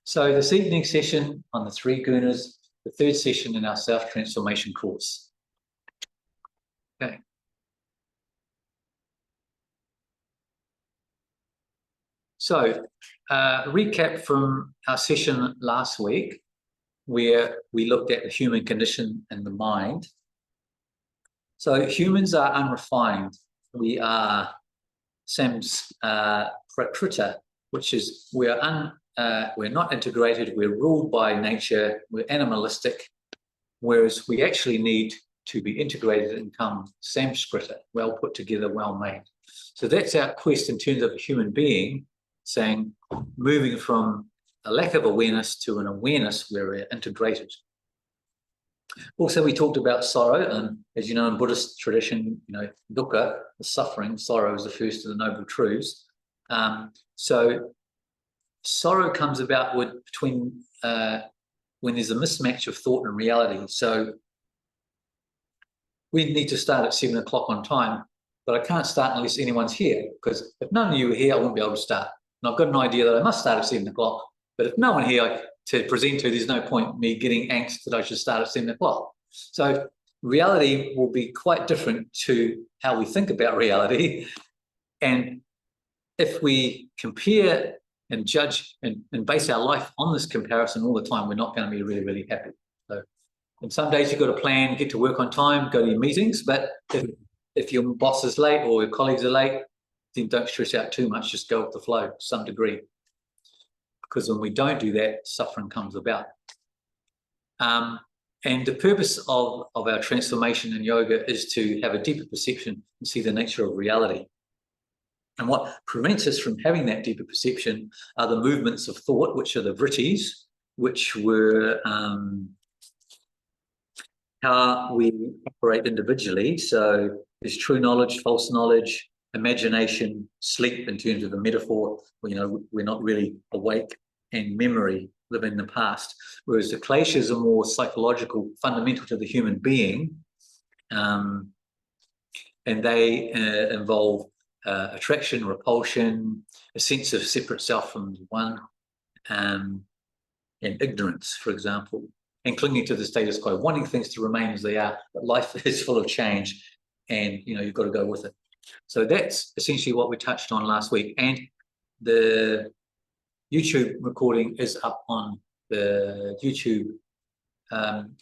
So this evening session on the three Gunas, the third session in our self-transformation course. Okay. So recap from our session last week, where we looked at the human condition and the mind. So humans are unrefined. We are prakrita, which is we're not integrated, we're ruled by nature, we're animalistic, whereas we actually need to be integrated and become samskrita, well put together, well made. So that's our quest in terms of a human being, saying moving from a lack of awareness to an awareness where we're integrated. Also, we talked about sorrow, and as you know, in Buddhist tradition, dukkha, the suffering, sorrow is the first of the Noble Truths. So sorrow comes about between when there's a mismatch of thought and reality. So we need to start at 7 o'clock on time, but I can't start unless anyone's here, because if none of you are here, I won't be able to start. And I've got an idea that I must start at 7 o'clock, but if no one here to present to, there's no point me getting angst that I should start at 7 o'clock. So reality will be quite different to how we think about reality. And if we compare and judge and base our life on this comparison all the time, we're not going to be really, really happy. So, and some days you've got to plan, get to work on time, go to your meetings, but if your boss is late or your colleagues are late, then don't stress out too much, just go with the flow to some degree. Because when we don't do that, suffering comes about. And the purpose of our transformation in yoga is to have a deeper perception and see the nature of reality. And what prevents us from having that deeper perception are the movements of thought, which are the vrittis, which were how we operate individually. So there's true knowledge, false knowledge, imagination, sleep in terms of the metaphor. We're not really awake, and memory, live in the past. Whereas the kleshas are more psychological, fundamental to the human being, and they involve attraction, repulsion, a sense of separate self from one, and ignorance, for example, and clinging to the status quo, wanting things to remain as they are, but life is full of change, and you've got to go with it. So that's essentially what we touched on last week, and the YouTube recording is up on the YouTube.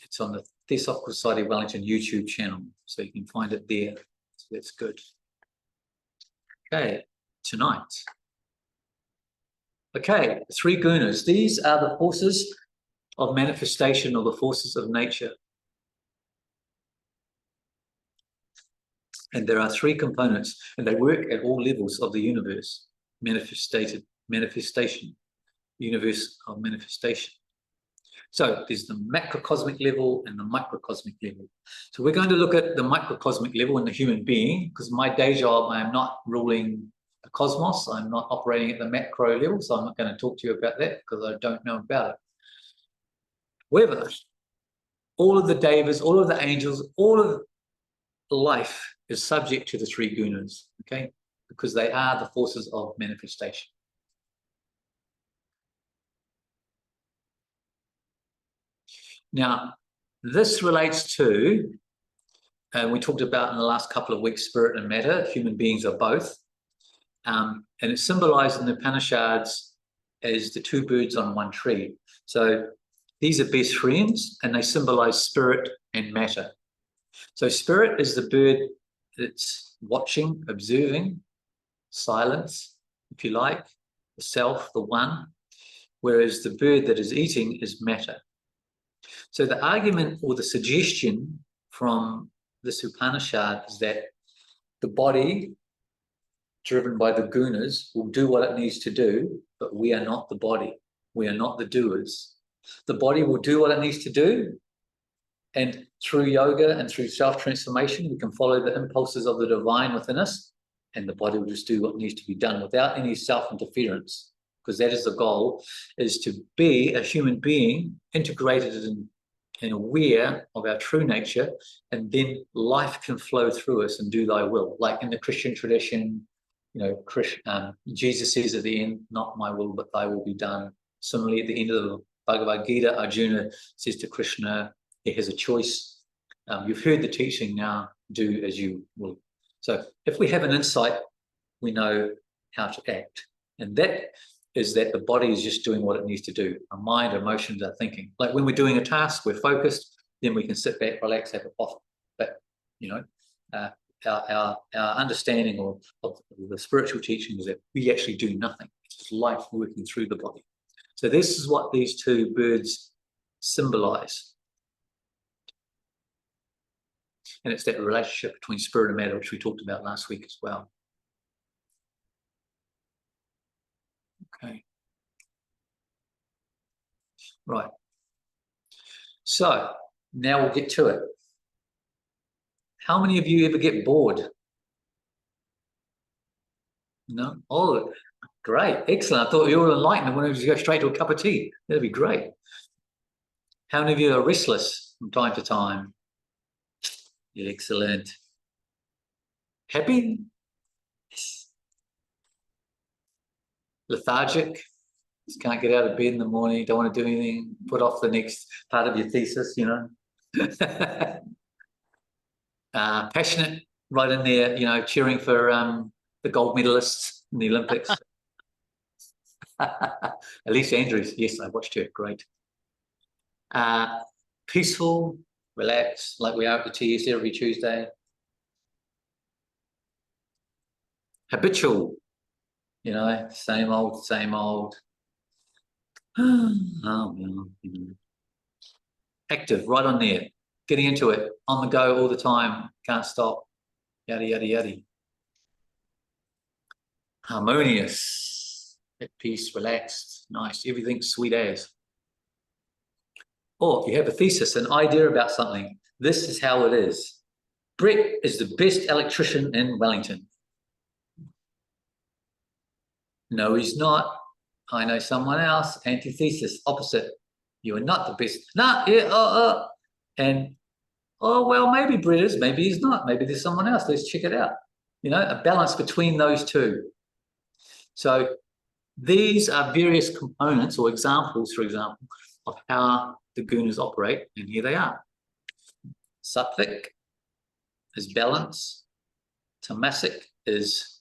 It's on the Theosophical Society of Wellington YouTube channel, so you can find it there. So that's good. Okay, tonight. Okay, three gunas. These are the forces of manifestation, or the forces of nature. And there are three components, and they work at all levels of the universe. Manifestation, universe of manifestation. So there's the macrocosmic level and the microcosmic level. So we're going to look at the microcosmic level in the human being, because my day job, I am not ruling the cosmos. I'm not operating at the macro level, so I'm not going to talk to you about that because I don't know about it. However, all of the devas, all of the angels, all of life is subject to the three gunas, okay? Because they are the forces of manifestation. Now, this relates to, we talked about in the last couple of weeks, spirit and matter. Human beings are both. And it's symbolized in the Upanishads as the two birds on one tree. So these are best friends, and they symbolize spirit and matter. So spirit is the bird that's watching, observing, silence, if you like, the self, the one, whereas the bird that is eating is matter. So the argument or the suggestion from this Upanishad is that the body, driven by the gunas, will do what it needs to do, but we are not the body. We are not the doers. The body will do what it needs to do, and through yoga and through self-transformation, we can follow the impulses of the divine within us, and the body will just do what needs to be done without any self-interference, because that is the goal, is to be a human being integrated and aware of our true nature, and then life can flow through us and do thy will. Like in the Christian tradition, Jesus says at the end, not my will, but thy will be done. Similarly, at the end of the Bhagavad Gita, Arjuna says to Krishna, he has a choice. You've heard the teaching, now do as you will. So if we have an insight, we know how to act. And that is that the body is just doing what it needs to do. Our mind, our emotions, our thinking. Like when we're doing a task, we're focused, then we can sit back, relax, have a coffee. But, you know, our understanding of the spiritual teaching is that we actually do nothing. It's just life working through the body. So this is what these two birds symbolize. And it's that relationship between spirit and matter, which we talked about last week as well. Okay. Right. So now we'll get to it. How many of you ever get bored? No? Oh, great. Excellent. I thought you were enlightened. I wanted to go straight to a cup of tea. That'd be great. How many of you are restless from time to time? Excellent. Happy? Yes. Lethargic? Just can't get out of bed in the morning, don't want to do anything, put off the next part of your thesis, you know. Passionate, right in there, you know, cheering for the gold medalists in the Olympics. Elise Andrews, yes, I watched her, great. Peaceful, relaxed, like we are at the TS every Tuesday. Habitual, you know, same old, same old. Oh, well, you know. Active, right on there, getting into it, on the go all the time, can't stop, yada, yada, yada. Harmonious, at peace, relaxed, nice, everything's sweet as. Or you have a thesis, an idea about something. This is how it is. Brett is the best electrician in Wellington. No, he's not. I know someone else. Antithesis, opposite. You are not the best. No, yeah, and oh well, maybe Brett is. Maybe he's not. Maybe there's someone else. Let's check it out. You know, a balance between those two. So these are various components or examples, for example, of how the gunas operate, and here they are. Sattvic is balance. Tamasic is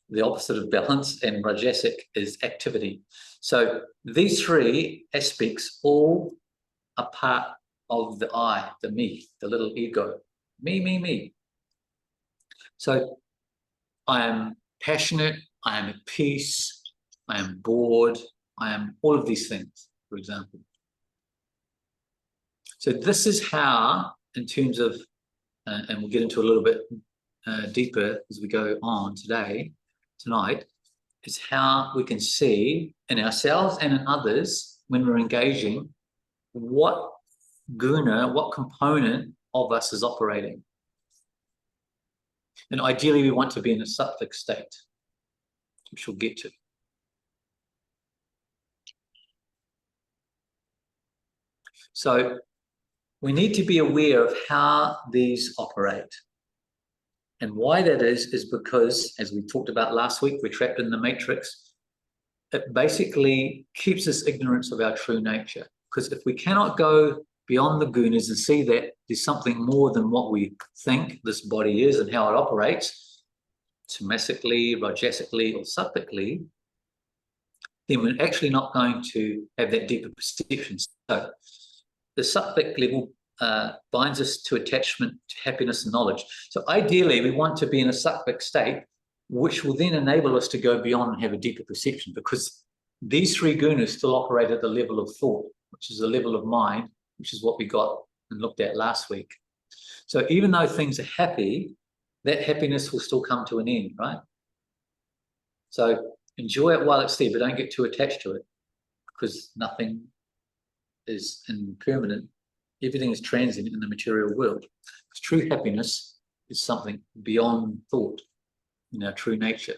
the opposite of balance, and Rajasic is activity. So these three aspects all are part of the I, the me, the little ego. Me, me, me. So I am passionate, I am at peace, I am bored, I am all of these things, for example. So this is how, in terms of, and we'll get into a little bit deeper as we go on tonight, is how we can see in ourselves and in others when we're engaging what guna, what component of us is operating. And ideally we want to be in a sattvic state, which we'll get to. So we need to be aware of how these operate. And why that is because, as we talked about last week, we're trapped in the matrix. It basically keeps us ignorant of our true nature. Because if we cannot go beyond the gunas and see that there's something more than what we think this body is and how it operates, tamasically, rajasically, or sattvically, then we're actually not going to have that deeper perception. So the sattvic level binds us to attachment, to happiness and knowledge. So ideally, we want to be in a sattvic state, which will then enable us to go beyond and have a deeper perception, because these three gunas still operate at the level of thought, which is the level of mind, which is what we got and looked at last week. So even though things are happy, that happiness will still come to an end, right? So enjoy it while it's there, but don't get too attached to it, because nothing is impermanent. Everything is transient in the material world. Because true happiness is something beyond thought in our true nature.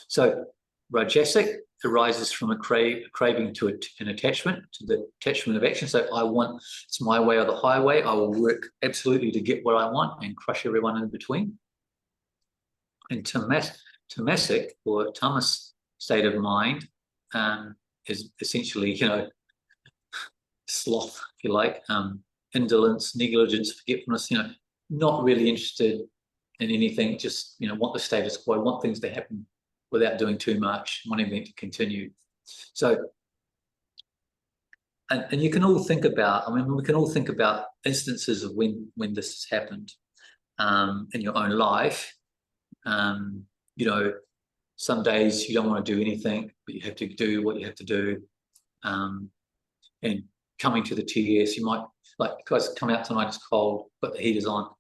So Rajasic arises from a craving to an attachment, to the attachment of action. So I want, it's my way or the highway. I will work absolutely to get what I want and crush everyone in between. And tamasic, or tamas state of mind, is essentially, sloth, if you like, indolence, negligence, forgetfulness, not really interested in anything, just, want the status quo, want things to happen without doing too much, wanting them to continue. So, and you can all think about, we can all think about instances of when this has happened in your own life. Some days you don't want to do anything, but you have to do what you have to do. And coming to the TS, you might, like, guys, come out tonight, it's cold, but the heater's on.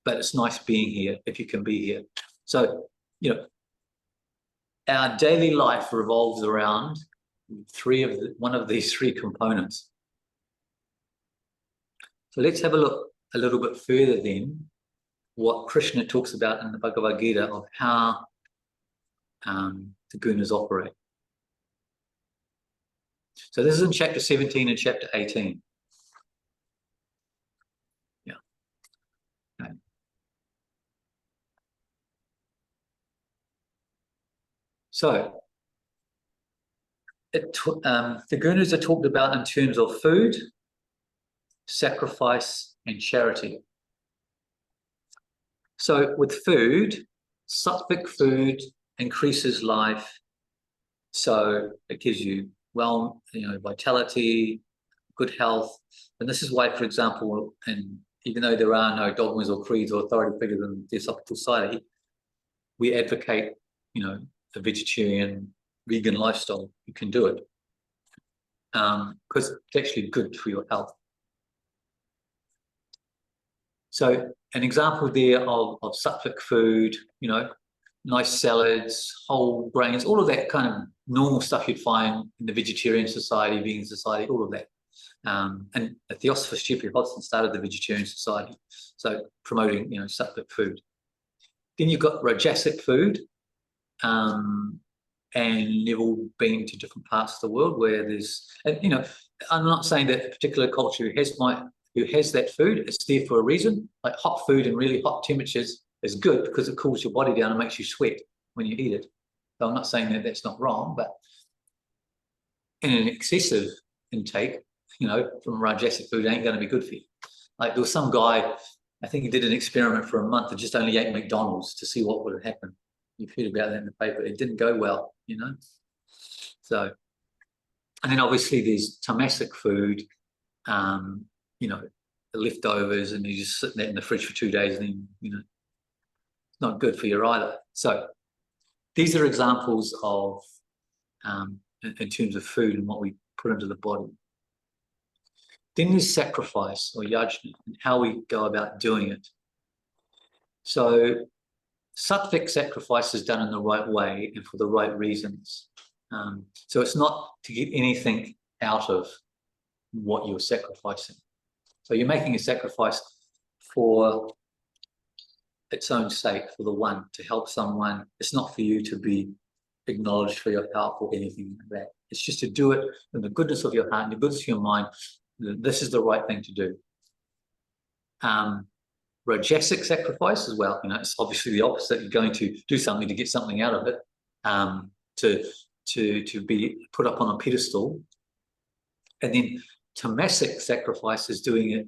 But it's nice being here if you can be here. So, our daily life revolves around one of these three components. So let's have a look a little bit further then, what Krishna talks about in the Bhagavad Gita of how the gunas operate. So this is in chapter 17 and chapter 18. Yeah. Okay. So the gunas are talked about in terms of food, sacrifice, and charity. So with food, sattvic food increases life. So it gives you vitality, good health. And this is why, for example, and even though there are no dogmas or creeds or authority figures in the Theosophical Society, we advocate, a vegetarian, vegan lifestyle. You can do it because it's actually good for your health. So an example there of sattvic food, nice salads, whole grains, all of that kind of normal stuff you'd find in the vegetarian society, vegan society, all of that. And the Theosophist G.P. Hodgson started the Vegetarian Society, so promoting, sattvic food. Then you've got rajasic food, and you've all been to different parts of the world where there's, and I'm not saying that a particular culture who has that food, it's there for a reason. Like hot food in really hot temperatures is good because it cools your body down and makes you sweat when you eat it. So I'm not saying that that's not wrong, but in an excessive intake, from rajasic food ain't going to be good for you. Like there was some guy, I think he did an experiment for a month and just only ate McDonald's to see what would happen. You've heard about that in the paper. It didn't go well, So, and then obviously there's tamasic food, the leftovers, and you just sit there in the fridge for 2 days, and then, it's not good for you either. So these are examples of, in terms of food and what we put into the body. Then there's sacrifice or yajna and how we go about doing it. So sattvic sacrifice is done in the right way and for the right reasons. So it's not to get anything out of what you're sacrificing. So you're making a sacrifice for its own sake, for the one, to help someone. It's not for you to be acknowledged for your help or anything like that. It's just to do it in the goodness of your heart and the goodness of your mind. This is the right thing to do. Rajasic sacrifice as well, it's obviously the opposite. You're going to do something to get something out of it, to be put up on a pedestal. And then tamasic sacrifice is doing it,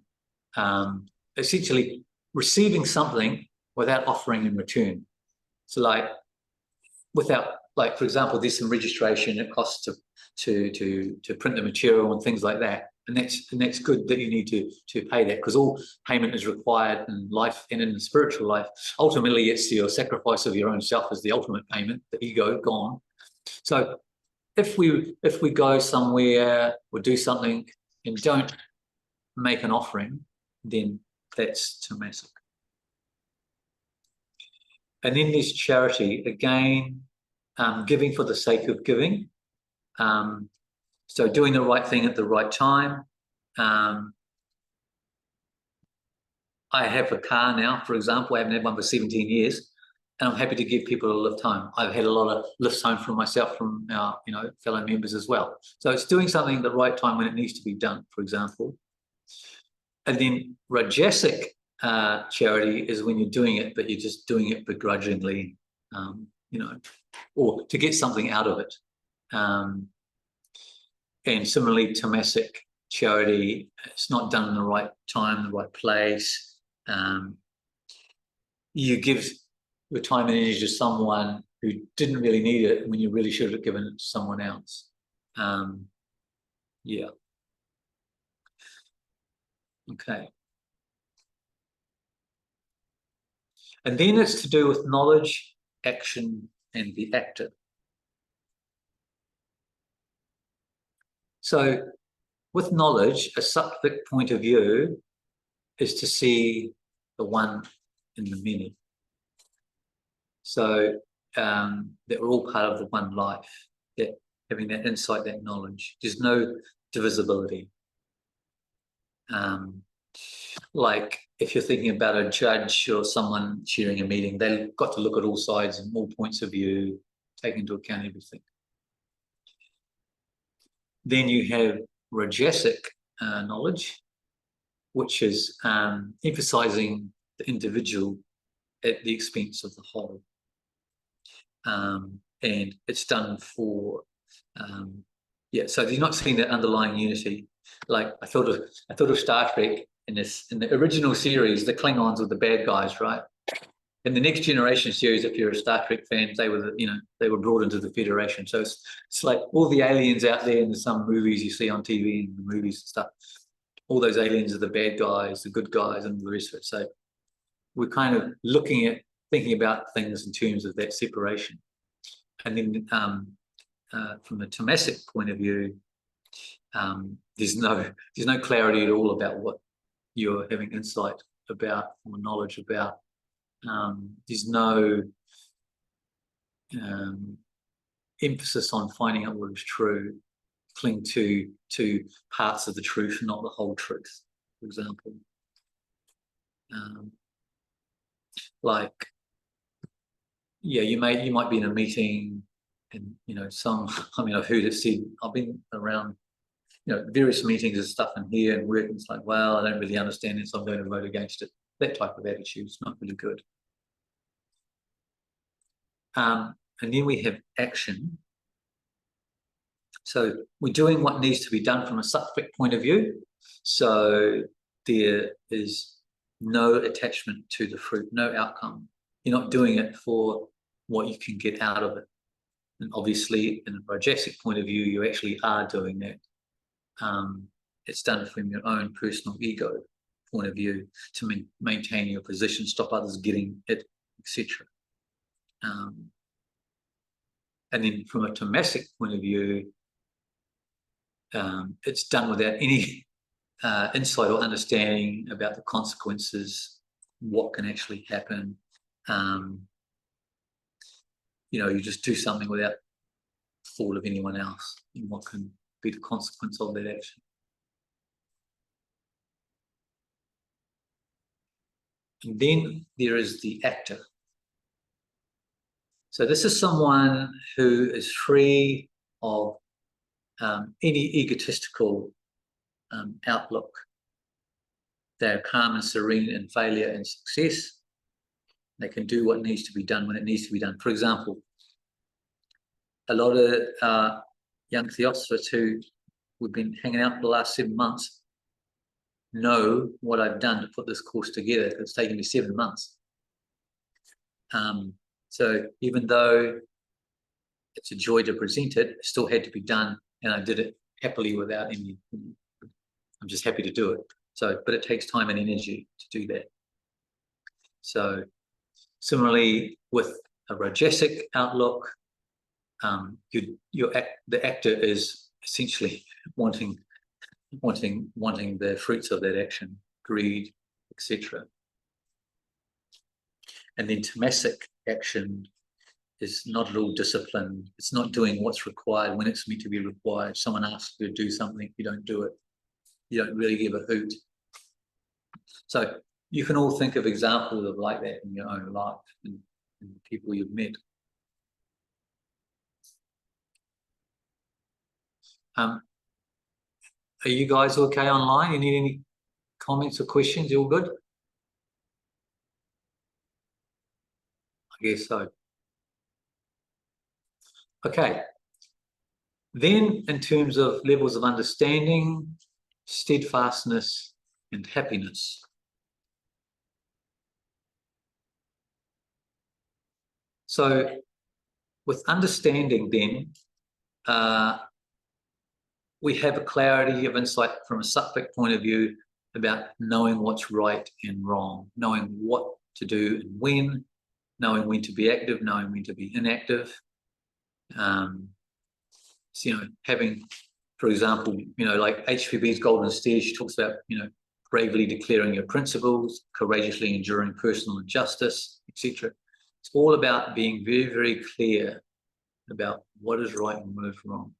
essentially receiving something without offering in return. So for example, there's some registration, it costs to print the material and things like that. And that's good that you need to pay that, because all payment is required in life and in the spiritual life. Ultimately, it's your sacrifice of your own self is the ultimate payment, the ego gone. So if we go somewhere or do something and don't make an offering, then that's tamasic. And then there's charity, again, giving for the sake of giving. So doing the right thing at the right time. I have a car now, for example. I haven't had one for 17 years, and I'm happy to give people a lift home. I've had a lot of lifts home from myself, from our fellow members as well. So it's doing something at the right time when it needs to be done, for example. And then rajasic charity is when you're doing it, but you're just doing it begrudgingly, or to get something out of it. And similarly, Tamasic charity, it's not done in the right time, the right place. You give your time and energy to someone who didn't really need it when you really should have given it to someone else. Yeah. Okay. And then it's to do with knowledge, action, and the actor. So with knowledge, a subject point of view is to see the one in the many. So that we're all part of the one life, that having that insight, that knowledge. There's no divisibility. Like if you're thinking about a judge or someone chairing a meeting, they've got to look at all sides and all points of view, take into account everything. Then you have Rajasic knowledge, which is emphasizing the individual at the expense of the whole. And it's done for, so you're not seeing that underlying unity. Like I thought of Star Trek in the original series, the Klingons were the bad guys, right? In the Next Generation series, if you're a Star Trek fan, they were brought into the Federation. So it's like all the aliens out there in some movies you see on TV and movies and stuff. All those aliens are the bad guys, the good guys, and the rest of it. So we're kind of thinking about things in terms of that separation. And then from a Tamasic point of view, there's no clarity at all about what you're having insight about or knowledge about. There's no emphasis on finding out what is true. Cling to parts of the truth, not the whole truth, for example. You might be in a meeting and I've heard it said, I've been around various meetings and stuff in here and work, and it's like, well, I don't really understand it, so I'm going to vote against it. That type of attitude is not really good. And then we have action. So we're doing what needs to be done from a subject point of view. So there is no attachment to the fruit, no outcome. You're not doing it for what you can get out of it. And obviously, in a Rajasic point of view, you actually are doing that. It's done from your own personal ego point of view to maintain your position, stop others getting it, etc. And then from a Tamasic point of view, it's done without any insight or understanding about the consequences, what can actually happen. You just do something without thought of anyone else and what can be the consequence of that action. And then there is the actor. So this is someone who is free of any egotistical outlook. They're calm and serene in failure and success. They can do what needs to be done when it needs to be done. For example, a lot of young theosophists who we've been hanging out for the last 7 months know what I've done to put this course together. It's taken me 7 months. So even though it's a joy to present it, it still had to be done, and I did it happily without any. I'm just happy to do it. So, but it takes time and energy to do that. So, similarly with a Rajasic outlook, the actor is essentially wanting the fruits of that action, greed, etc. And then Tamasic action is not at all disciplined. It's not doing what's required when it's meant to be required. Someone asks you to do something, you don't do it. You don't really give a hoot. So you can all think of examples of like that in your own life and people you've met. Are you guys okay online? You need any comments or questions? You all good? I guess so. Okay. Then, in terms of levels of understanding, steadfastness, and happiness. So, with understanding, then, we have a clarity of insight from a sattvic point of view about knowing what's right and wrong, knowing what to do and knowing when to be active, knowing when to be inactive. So, having, for example, like HPB's Golden Stairs, she talks about, bravely declaring your principles, courageously enduring personal injustice, etc. It's all about being very, very clear about what is right and what is wrong.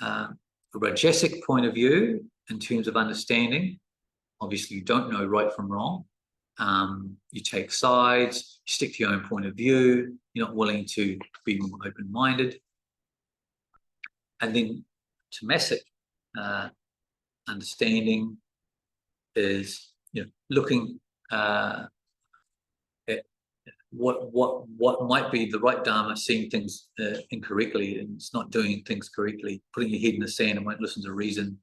A Rajasic point of view, in terms of understanding, obviously you don't know right from wrong. You take sides, you stick to your own point of view, you're not willing to be more open-minded. And then tamasic understanding is, looking at what might be the right dharma, seeing things incorrectly, and it's not doing things correctly, putting your head in the sand and won't listen to reason,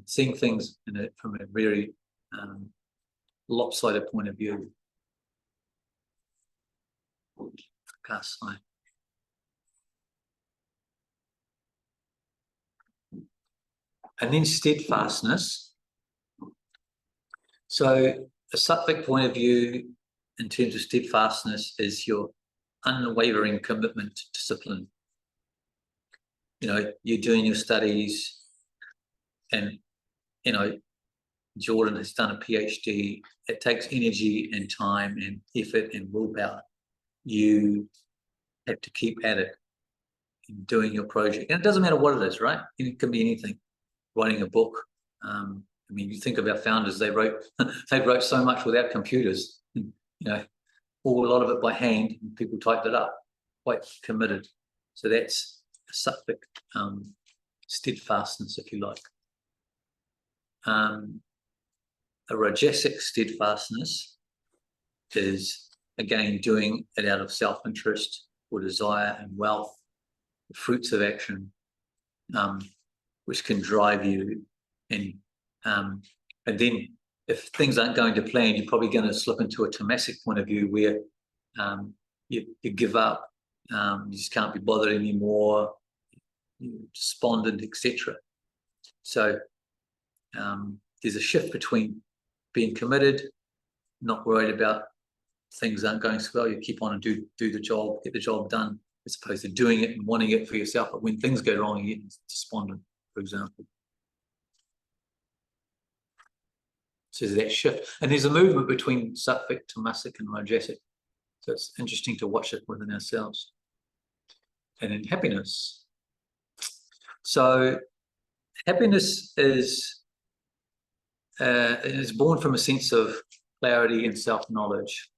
seeing things from a very lopsided point of view. And then steadfastness. So a sattvic point of view in terms of steadfastness is your unwavering commitment to discipline. You're doing your studies, and Jordan has done a PhD. It takes energy and time and effort and willpower. You have to keep at it in doing your project, and it doesn't matter what it is, right? It can be anything. Writing a book. You think of our founders; they wrote so much without computers. A lot of it by hand, and people typed it up. Quite committed. So that's a sattvic steadfastness, if you like. A Rajasic steadfastness is, again, doing it out of self-interest or desire and wealth, the fruits of action, which can drive you. And then if things aren't going to plan, you're probably going to slip into a tamasic point of view where you give up, you just can't be bothered anymore, you're despondent, etc. So there's a shift between being committed, not worried about things aren't going so well. You keep on and do the job, get the job done, as opposed to doing it and wanting it for yourself. But when things go wrong, you get despondent, for example. So there's that shift. And there's a movement between sattvic, tamasic, and rajasic. So it's interesting to watch it within ourselves. And in happiness. So happiness is born from a sense of clarity and self-knowledge.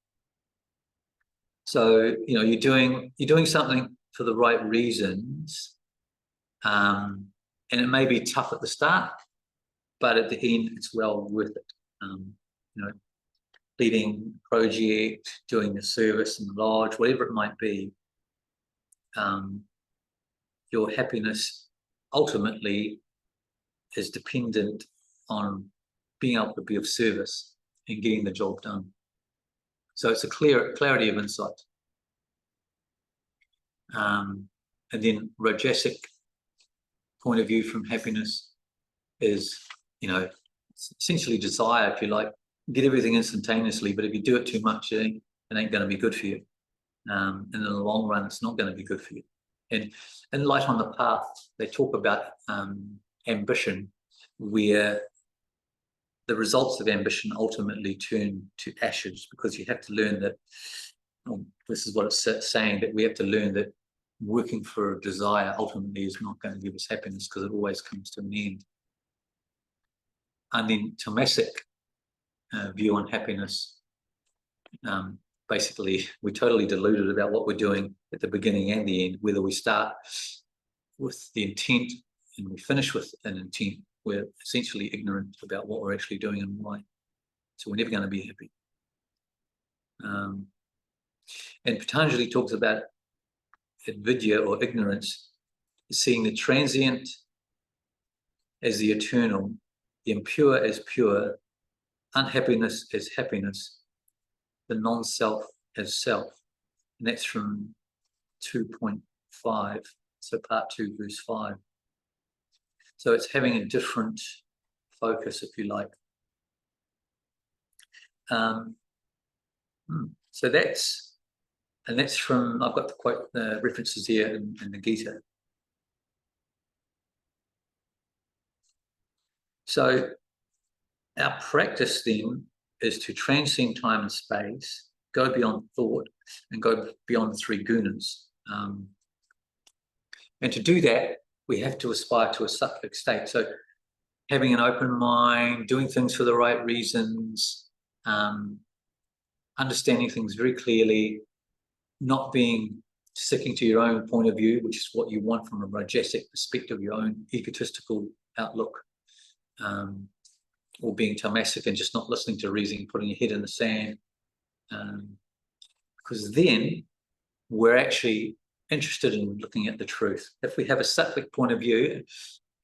So, you're doing something for the right reasons, and it may be tough at the start, but at the end, it's well worth it. Leading a project, doing a service in the lodge, whatever it might be, your happiness ultimately is dependent on being able to be of service and getting the job done. So it's a clarity of insight. And then Rajasic point of view from happiness is, essentially desire, if you like. Get everything instantaneously, but if you do it too much, it ain't going to be good for you. And in the long run, it's not going to be good for you. And in Light on the Path, they talk about ambition, where the results of ambition ultimately turn to ashes, because you have to learn that, this is what it's saying, that we have to learn that working for a desire ultimately is not going to give us happiness, because it always comes to an end. And then tamasic view on happiness, basically we're totally deluded about what we're doing at the beginning and the end. Whether we start with the intent and we finish with an intent, we're essentially ignorant about what we're actually doing and why. So we're never going to be happy. And Patanjali talks about avidya or ignorance is seeing the transient as the eternal, the impure as pure, unhappiness as happiness, the non-self as self. And that's from 2.5, so part 2, verse 5. So it's having a different focus, if you like. So that's from, I've got the quote, references here in the Gita. So our practice then is to transcend time and space, go beyond thought, and go beyond the 3 gunas. And to do that, we have to aspire to a sattvic state. So having an open mind, doing things for the right reasons, understanding things very clearly, not sticking to your own point of view, which is what you want from a rajasic perspective, your own egotistical outlook, or being tamasic and just not listening to reason, putting your head in the sand. Because then we're actually interested in looking at the truth. If we have a sattvic point of view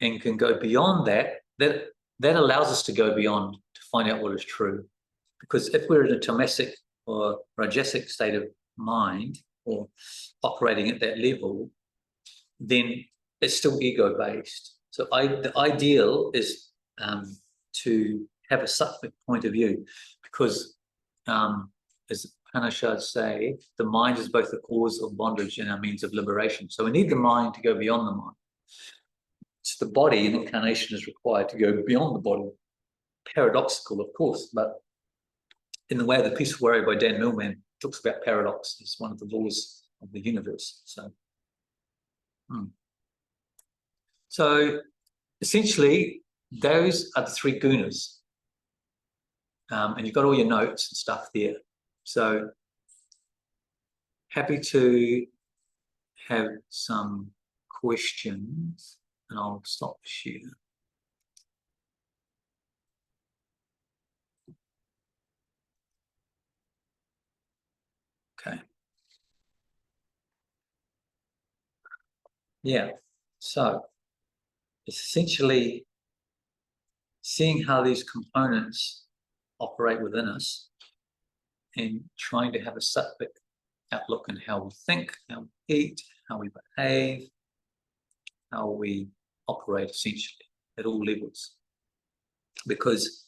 and can go beyond that, that allows us to go beyond to find out what is true. Because if we're in a tamasic or rajasic state of mind or operating at that level, then it's still ego-based. So the ideal is to have a sattvic point of view, because as Upanishads say, the mind is both the cause of bondage and our means of liberation. So we need the mind to go beyond the mind. It's the body, and incarnation is required to go beyond the body. Paradoxical, of course, but in the way of the Peaceful Warrior by Dan Millman, talks about paradox as one of the laws of the universe. So essentially, those are the 3 gunas. And you've got all your notes and stuff there. So happy to have some questions, and I'll stop share. Okay. Yeah. So it's essentially seeing how these components operate within us and trying to have a sattvic outlook on how we think, how we eat, how we behave, how we operate essentially at all levels. Because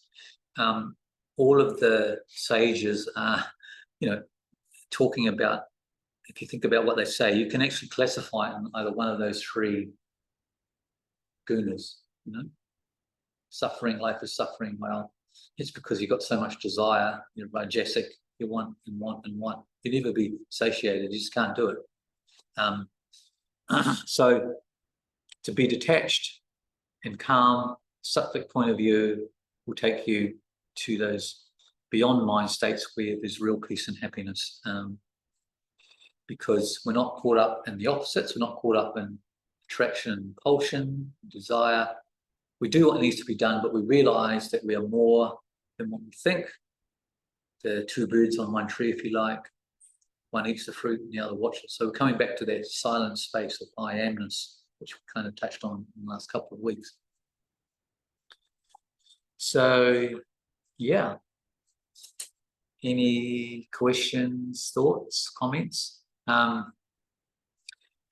all of the sages are, talking about, if you think about what they say, you can actually classify it in either one of those 3 gunas, Suffering, life is suffering. Well, it's because you've got so much desire, you're rajasic, you want and want and want. You'll never be satiated, you just can't do it. So to be detached and calm, sattvic point of view will take you to those beyond mind states where there's real peace and happiness. Because we're not caught up in the opposites, we're not caught up in attraction and repulsion, desire. We do what needs to be done, but we realize that we are more than what we think. The 2 birds on one tree, if you like. One eats the fruit and the other watches. So we're coming back to that silent space of I amness, which we kind of touched on in the last couple of weeks. So, yeah. Any questions, thoughts, comments?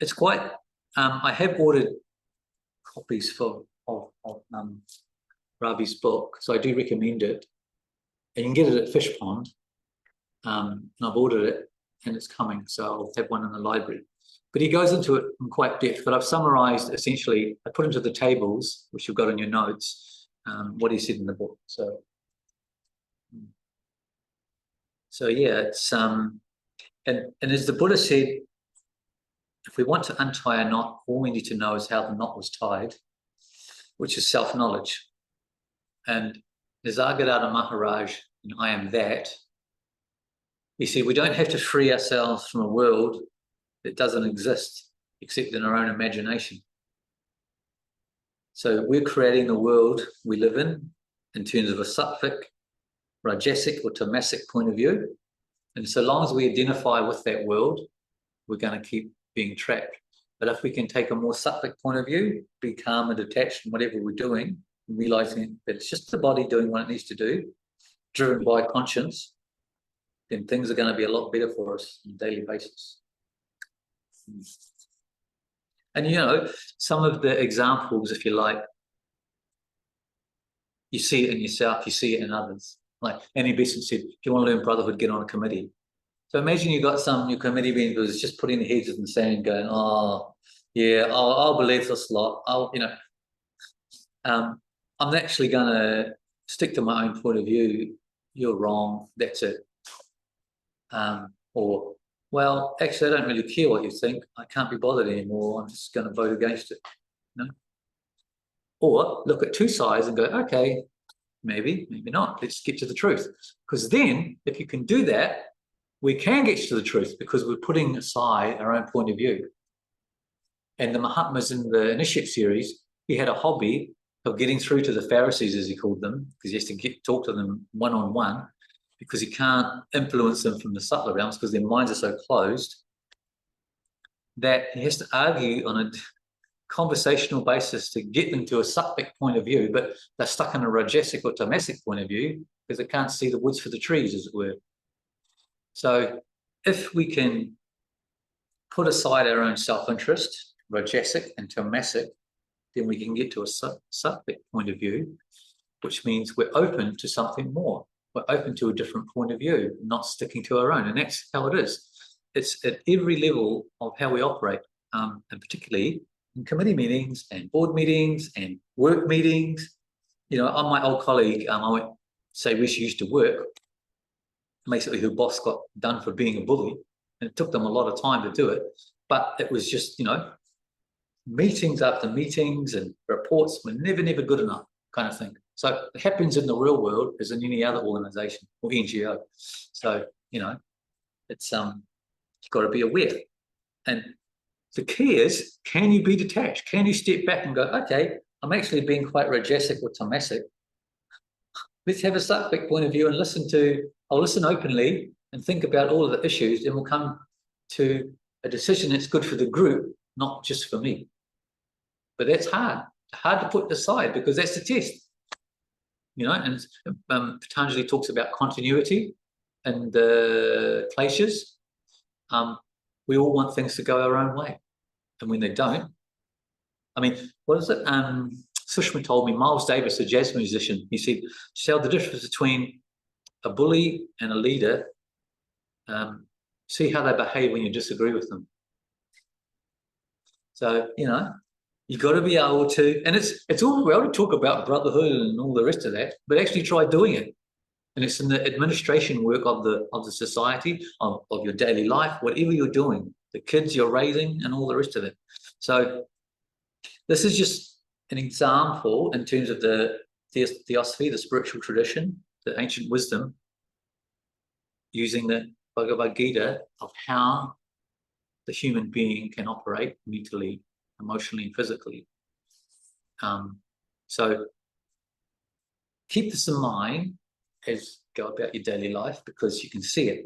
It's quite, I have ordered copies of Ravi's book, so I do recommend it. And you can get it at Fish Pond, and I've ordered it, and it's coming, so I'll have one in the library. But he goes into it in quite depth, but I've summarized, essentially, I put into the tables, which you've got in your notes, what he said in the book. So yeah, it's, and as the Buddha said, if we want to untie a knot, all we need to know is how the knot was tied, which is self-knowledge. And Nisargadatta Maharaj, in I Am That, he said, we don't have to free ourselves from a world that doesn't exist except in our own imagination. So we're creating the world we live in terms of a sattvic, rajasic or tamasic point of view. And so long as we identify with that world, we're going to keep being trapped. But if we can take a more sattvic point of view, be calm and detached in whatever we're doing, and realizing that it's just the body doing what it needs to do, driven by conscience, then things are going to be a lot better for us on a daily basis. And you know, some of the examples, if you like, you see it in yourself, you see it in others. Like Annie Besant said, if you want to learn brotherhood, get on a committee. So imagine you got some new committee members just putting their heads in the sand, going, "Oh, yeah, I'll believe this lot. I'm actually going to stick to my own point of view. You're wrong. That's it." Or, "Well, actually, I don't really care what you think. I can't be bothered anymore. I'm just going to vote against it." You know? Or look at two sides and go, "Okay, maybe not. Let's get to the truth." Because then, if you can do that, we can get to the truth because we're putting aside our own point of view. And the Mahatmas in the Initiate series, he had a hobby of getting through to the Pharisees, as he called them, because he has to talk to them one-on-one, because he can't influence them from the subtler realms because their minds are so closed, that he has to argue on a conversational basis to get them to a sattvic point of view, but they're stuck in a rajasic or tamasic point of view because they can't see the woods for the trees, as it were. So if we can put aside our own self-interest, rajasic and tamasic, then we can get to a sattvic point of view, which means we're open to something more. We're open to a different point of view, not sticking to our own. And that's how it is. It's at every level of how we operate, and particularly in committee meetings and board meetings and work meetings. You know, on my old colleague, I won't say where she used to work, basically her boss got done for being a bully, and it took them a lot of time to do it. But it was just, you know, meetings after meetings and reports were never good enough, kind of thing. So it happens in the real world as in any other organization or NGO. So, you know, it's you've got to be aware. And the key is, can you be detached? Can you step back and go, okay, I'm actually being quite rajasic or tamasic. Let's have a sattvic point of view and I'll listen openly and think about all of the issues, and we'll come to a decision that's good for the group, not just for me. But that's hard to put aside because that's the test. You know, and Patanjali talks about continuity and the kleshas. We all want things to go our own way. And when they don't, I mean, what is it? Sushma told me, Miles Davis, a jazz musician, he said, tell the difference between a bully and a leader, see how they behave when you disagree with them. So, you know, you've got to be able to, and it's all well to talk about brotherhood and all the rest of that, but actually try doing it. And it's in the administration work of the society, of your daily life, whatever you're doing, the kids you're raising and all the rest of it. So this is just an example in terms of the theosophy, the spiritual tradition, the ancient wisdom, using the Bhagavad Gita of how the human being can operate mentally, emotionally, and physically. So keep this in mind as go about your daily life, because you can see it.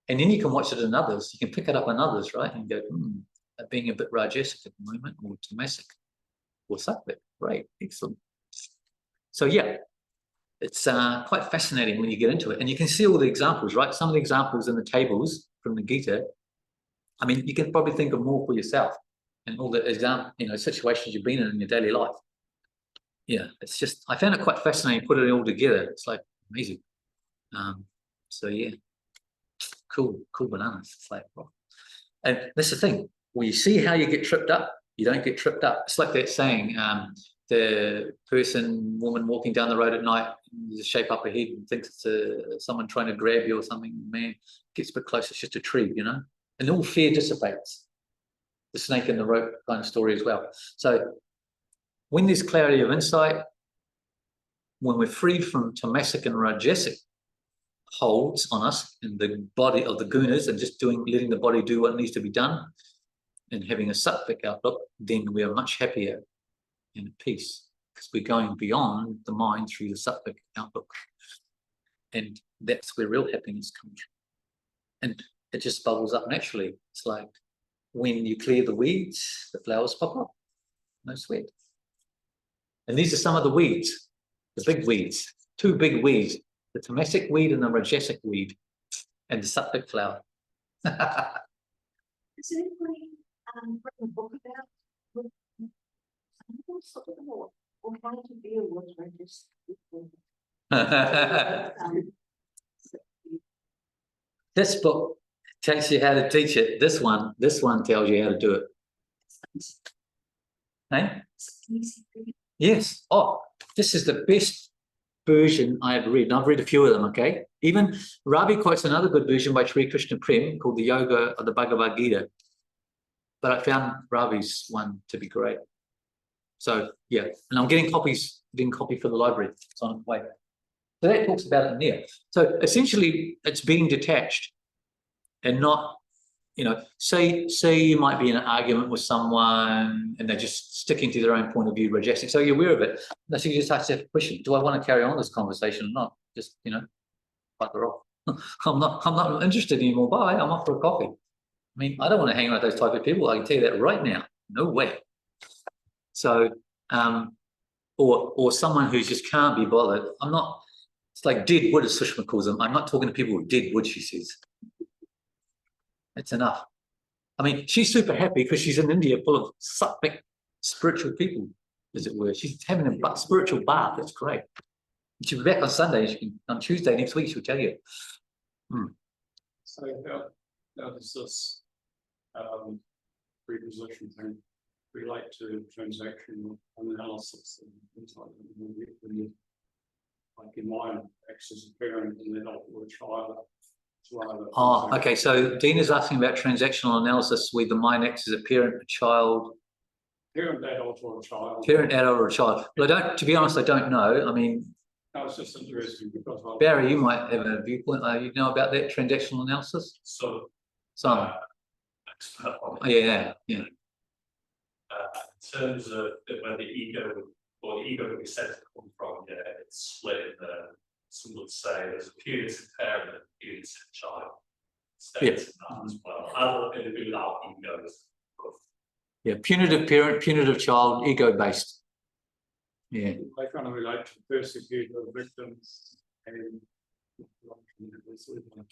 And then you can watch it in others. You can pick it up in others, right? And go, being a bit rajasic at the moment, or tamasic, or sattvic. Great, excellent. So yeah, it's quite fascinating when you get into it. And you can see all the examples, right? Some of the examples in the tables from the Gita, I mean, you can probably think of more for yourself and all the situations you've been in your daily life. Yeah, it's just, I found it quite fascinating, put it all together. It's like amazing. So yeah, cool bananas. It's like, well, and that's the thing. When you see how you get tripped up, you don't get tripped up. It's like that saying, the woman walking down the road at night, there's a shape up ahead and thinks it's someone trying to grab you or something. Man gets a bit closer, it's just a tree, you know? And all fear dissipates. The snake in the rope kind of story as well. So when there's clarity of insight, when we're freed from tamasic and rajasic holds on us in the body of the gunas and just letting the body do what needs to be done and having a sattvic outlook, then we are much happier and at peace because we're going beyond the mind through the sattvic outlook. And that's where real happiness comes from. And it just bubbles up naturally. It's like when you clear the weeds, the flowers pop up. No sweat. And these are some of the weeds, the big weeds, 2 big weeds, the tamasic weed and the rajasic weed, and the sattvic flower. Has anybody written a book about or how to deal with This book tells you how to teach it. This one tells you how to do it. Hey? Yes. Oh, this is the best version I have read. And I've read a few of them, okay? Even Ravi quotes another good version by Sri Krishna Prem called the Yoga of the Bhagavad Gita. But I found Ravi's one to be great. So, yeah. And I'm getting copy for the library. It's on its way. So that talks about it in there. So essentially, it's being detached and not, you know, say you might be in an argument with someone and they're just sticking to their own point of view, rejecting. So you're aware of it. So you just have to have a question. Do I want to carry on this conversation or not? Just, you know, fuck her off. I'm not interested anymore. Bye. I'm off for a coffee. I mean, I don't want to hang around with those type of people. I can tell you that right now. No way. So, or someone who just can't be bothered. It's like dead wood, as Sushma calls them. I'm not talking to people with dead wood, she says. It's enough. I mean, she's super happy because she's in India full of sattvic spiritual people, as it were. She's having a spiritual bath. That's great. She'll be back on Sunday. On Tuesday next week, she'll tell you. So how does this preposition thing relate to transactional analysis and things like that? Like in mine, acts as a parent and then or a child. Oh, okay. So Dean is asking about transactional analysis where the mind acts as a parent, a child. Parent, adult, or a child. Parent, adult, or a child. Well, to be honest, I don't know. I mean, that was just interesting because Barry, you might have a viewpoint. You know about that transactional analysis? So, yeah. In terms of where the ego would be said to come from, it's split in the. Some would say there's a punitive parent and a punitive child. States in that as well. I don't think it'd be without egos. Yeah, punitive parent, punitive child, ego-based. Yeah. I kind of relate to persecutor, victims, and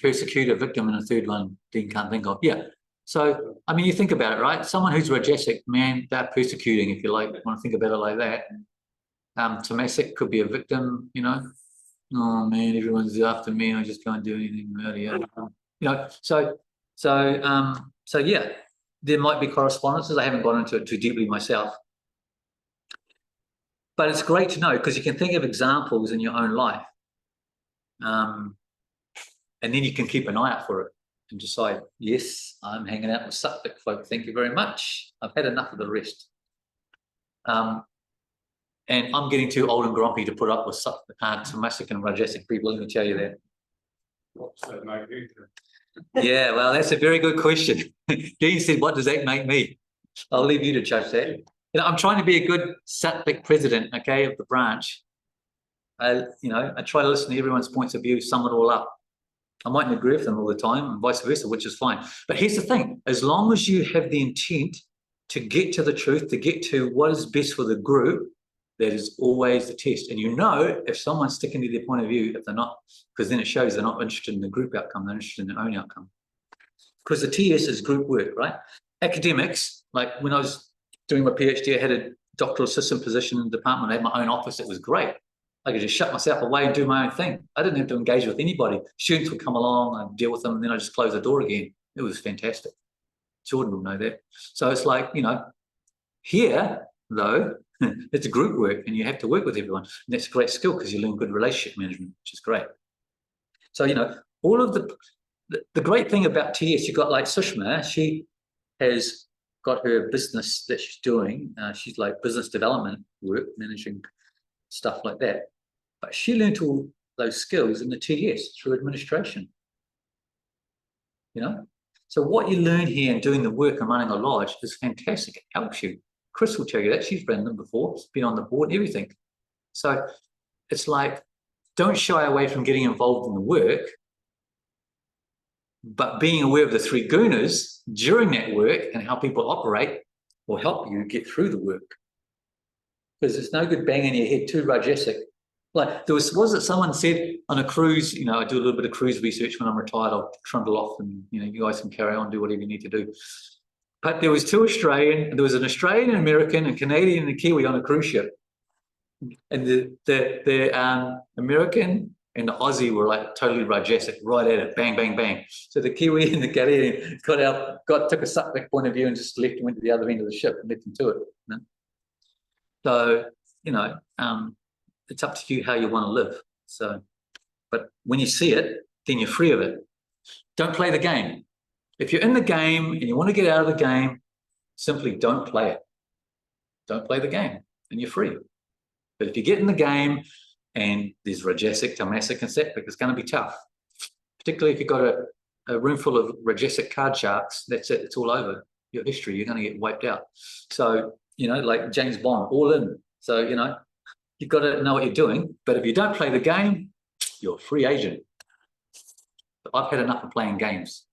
persecutor, victim, and a third one Dean can't think of. Yeah. So, I mean, you think about it, right? Someone who's rajasic, man, they're persecuting, if you like, want to think about it like that. Tamasic could be a victim, you know. Oh man, everyone's after me. I just can't do anything about it. You know, so yeah, there might be correspondences. I haven't gone into it too deeply myself, but it's great to know because you can think of examples in your own life, and then you can keep an eye out for it and decide, yes, I'm hanging out with sattvic folk. Thank you very much. I've had enough of the rest. And I'm getting too old and grumpy to put up with tamasic and rajasic people. Let me tell you that. What's that make you? Yeah, well, that's a very good question. Dean said, what does that make me? I'll leave you to judge that. You know, I'm trying to be a good sattvic president, okay, of the branch. I try to listen to everyone's points of view, sum it all up. I mightn't agree with them all the time and vice versa, which is fine. But here's the thing, as long as you have the intent to get to the truth, to get to what is best for the group, that is always the test. And you know if someone's sticking to their point of view, if they're not, because then it shows they're not interested in the group outcome, they're interested in their own outcome. Because the TS is group work, right? Academics, like when I was doing my PhD, I had a doctoral assistant position in the department, I had my own office, it was great. I could just shut myself away and do my own thing. I didn't have to engage with anybody. Students would come along, I'd deal with them, and then I just close the door again. It was fantastic. Jordan will know that. So it's like, you know, here, though, it's a group work and you have to work with everyone. And that's a great skill because you learn good relationship management, which is great. So, you know, all of the great thing about TS, you've got like Sushma, she has got her business that she's doing. She's like business development work, managing stuff like that. But she learned all those skills in the TS through administration. You know? So what you learn here and doing the work and running a lodge is fantastic. It helps you. Chris will tell you that. She's run them before, been on the board, everything. So it's like, don't shy away from getting involved in the work, But being aware of the 3 gunas during that work and how people operate will help you get through the work. Because it's no good banging your head too rajasic. Like there was it someone said on a cruise, you know, I do a little bit of cruise research when I'm retired, I'll trundle off and, you know, you guys can carry on, do whatever you need to do. But there was 2 Australian, there was an Australian, American, and Canadian and a Kiwi on a cruise ship. And the American and the Aussie were like totally rajasic, right at it, bang, bang, bang. So the Kiwi and the Canadian took a suck back point of view and just left and went to the other end of the ship and left them to it. You know? So, you know, it's up to you how you want to live. So, but when you see it, then you're free of it. Don't play the game. If you're in the game and you want to get out of the game, simply don't play it. Don't play the game and you're free. But if you get in the game and there's rajasic, tamasic, and sattvic, it's going to be tough. Particularly if you've got a room full of rajasic card sharks, that's it, it's all over. Your history, you're going to get wiped out. So, you know, like James Bond, all in. So, you know, you've got to know what you're doing. But if you don't play the game, you're a free agent. But I've had enough of playing games.